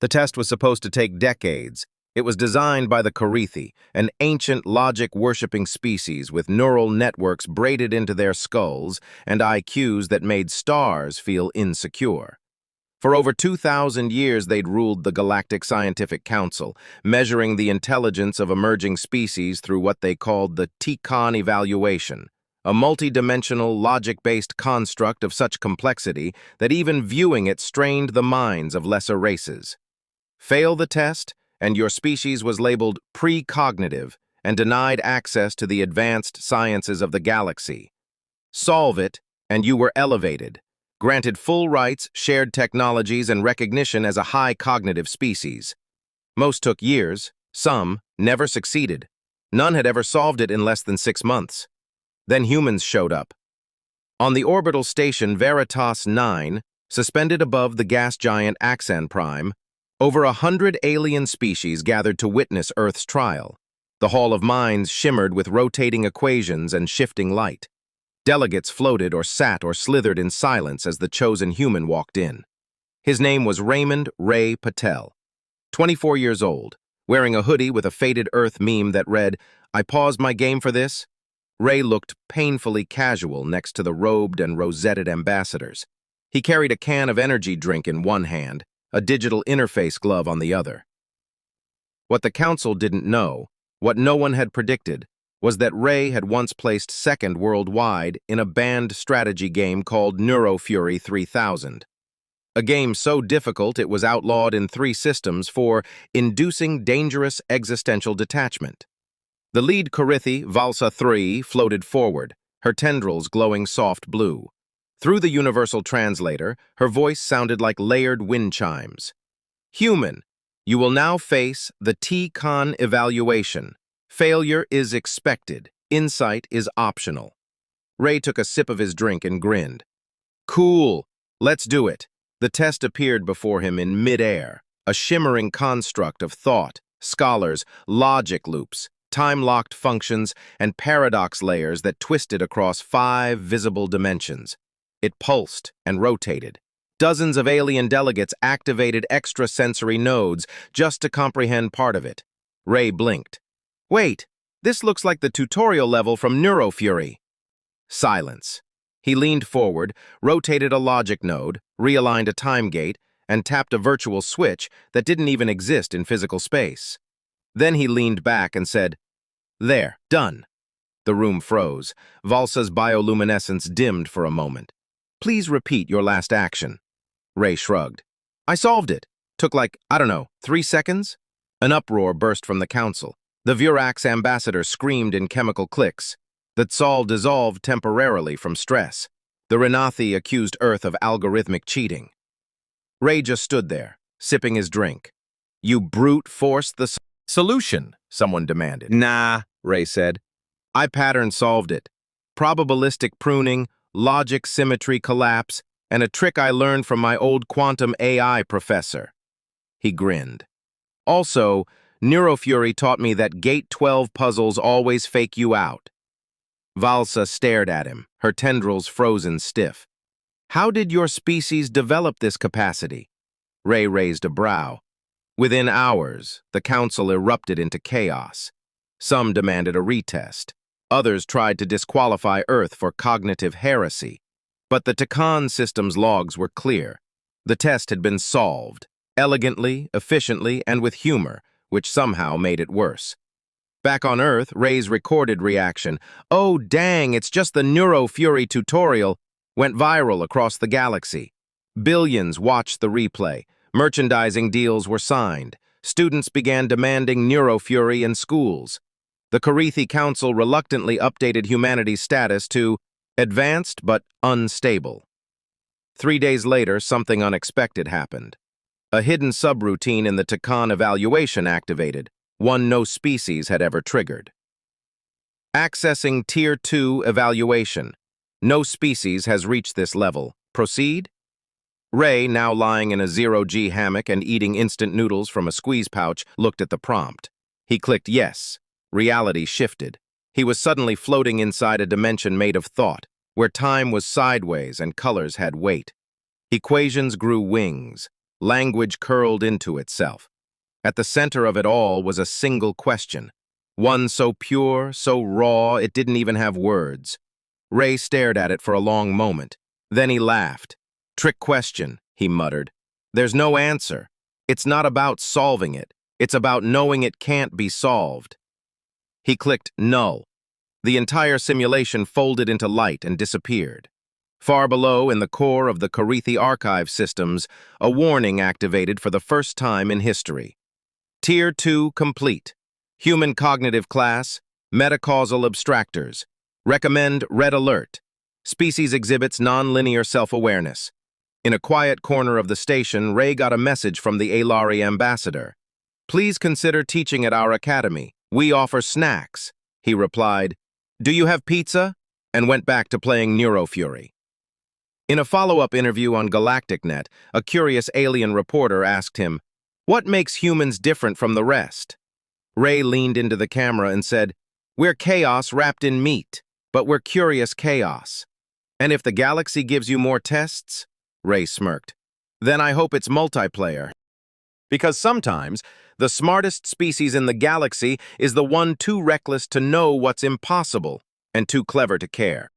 The test was supposed to take decades. It was designed by the Karithi, an ancient logic-worshipping species with neural networks braided into their skulls and IQs that made stars feel insecure. For over 2,000 years, they'd ruled the Galactic Scientific Council, measuring the intelligence of emerging species through what they called the Tikhon evaluation, a multi-dimensional, logic-based construct of such complexity that even viewing it strained the minds of lesser races. Fail the test, and your species was labeled precognitive and denied access to the advanced sciences of the galaxy. Solve it, and you were elevated, granted full rights, shared technologies, and recognition as a high cognitive species. Most took years, some never succeeded. None had ever solved it in less than 6 months. Then humans showed up. On the orbital station Veritas 9, suspended above the gas giant Axan Prime, over 100 alien species gathered to witness Earth's trial. The Hall of Minds shimmered with rotating equations and shifting light. Delegates floated or sat or slithered in silence as the chosen human walked in. His name was Raymond Ray Patel, 24 years old, wearing a hoodie with a faded Earth meme that read, "I paused my game for this." Ray looked painfully casual next to the robed and rosetted ambassadors. He carried a can of energy drink in one hand, a digital interface glove on the other. What the Council didn't know, what no one had predicted, was that Ray had once placed second worldwide in a banned strategy game called Neurofury 3000. A game so difficult it was outlawed in 3 systems for inducing dangerous existential detachment. The lead Karithi, Valsa 3, floated forward, her tendrils glowing soft blue. Through the universal translator, her voice sounded like layered wind chimes. "Human, you will now face the Tikhon evaluation. Failure is expected. Insight is optional." Ray took a sip of his drink and grinned. "Cool, let's do it." The test appeared before him in mid-air, a shimmering construct of thought, scholars, logic loops, time-locked functions, and paradox layers that twisted across 5 visible dimensions. It pulsed and rotated. Dozens of alien delegates activated extrasensory nodes just to comprehend part of it. Ray blinked. "Wait, this looks like the tutorial level from Neurofury." Silence. He leaned forward, rotated a logic node, realigned a time gate, and tapped a virtual switch that didn't even exist in physical space. Then he leaned back and said, "There, done." The room froze. Valsa's bioluminescence dimmed for a moment. "Please repeat your last action." Ray shrugged. "I solved it. Took like, 3 seconds?" An uproar burst from the council. The Vurax ambassador screamed in chemical clicks. The Tsal dissolved temporarily from stress. The Renathi accused Earth of algorithmic cheating. Ray just stood there, sipping his drink. "You brute force the solution," someone demanded. "Nah," Ray said. "I pattern solved it. Probabilistic pruning, logic symmetry collapse, and a trick I learned from my old quantum AI professor." He grinned. "Also, Neurofury taught me that Gate 12 puzzles always fake you out." Valsa stared at him, her tendrils frozen stiff. "How did your species develop this capacity?" Ray raised a brow. Within hours, the council erupted into chaos. Some demanded a retest. Others tried to disqualify Earth for cognitive heresy. But the Tikhon system's logs were clear. The test had been solved, elegantly, efficiently, and with humor, which somehow made it worse. Back on Earth, Ray's recorded reaction, "Oh dang, it's just the Neurofury tutorial," went viral across the galaxy. Billions watched the replay. Merchandising deals were signed. Students began demanding Neurofury in schools. The Karithi Council reluctantly updated humanity's status to advanced but unstable. 3 days later, something unexpected happened. A hidden subroutine in the Tikhon evaluation activated, one no species had ever triggered. Accessing Tier 2 evaluation. No species has reached this level. Proceed? Ray, now lying in a 0G hammock and eating instant noodles from a squeeze pouch, looked at the prompt. He clicked yes. Reality shifted. He was suddenly floating inside a dimension made of thought, where time was sideways and colors had weight. Equations grew wings. Language curled into itself. At the center of it all was a single question. One so pure, so raw, it didn't even have words. Ray stared at it for a long moment. Then he laughed. "Trick question," he muttered. "There's no answer. It's not about solving it. It's about knowing it can't be solved." He clicked null. The entire simulation folded into light and disappeared. Far below, in the core of the Carithi archive systems, a warning activated for the first time in history. Tier 2 complete. Human cognitive class, metacausal abstractors. Recommend red alert. Species exhibits nonlinear self-awareness. In a quiet corner of the station, Ray got a message from the Alari ambassador. "Please consider teaching at our academy. We offer snacks." He replied, "Do you have pizza?" and went back to playing Neurofury. In a follow-up interview on GalacticNet, a curious alien reporter asked him, "What makes humans different from the rest?" Ray leaned into the camera and said, "We're chaos wrapped in meat, but we're curious chaos." "And if the galaxy gives you more tests?" Ray smirked. "Then I hope it's multiplayer." Because sometimes, the smartest species in the galaxy is the one too reckless to know what's impossible and too clever to care.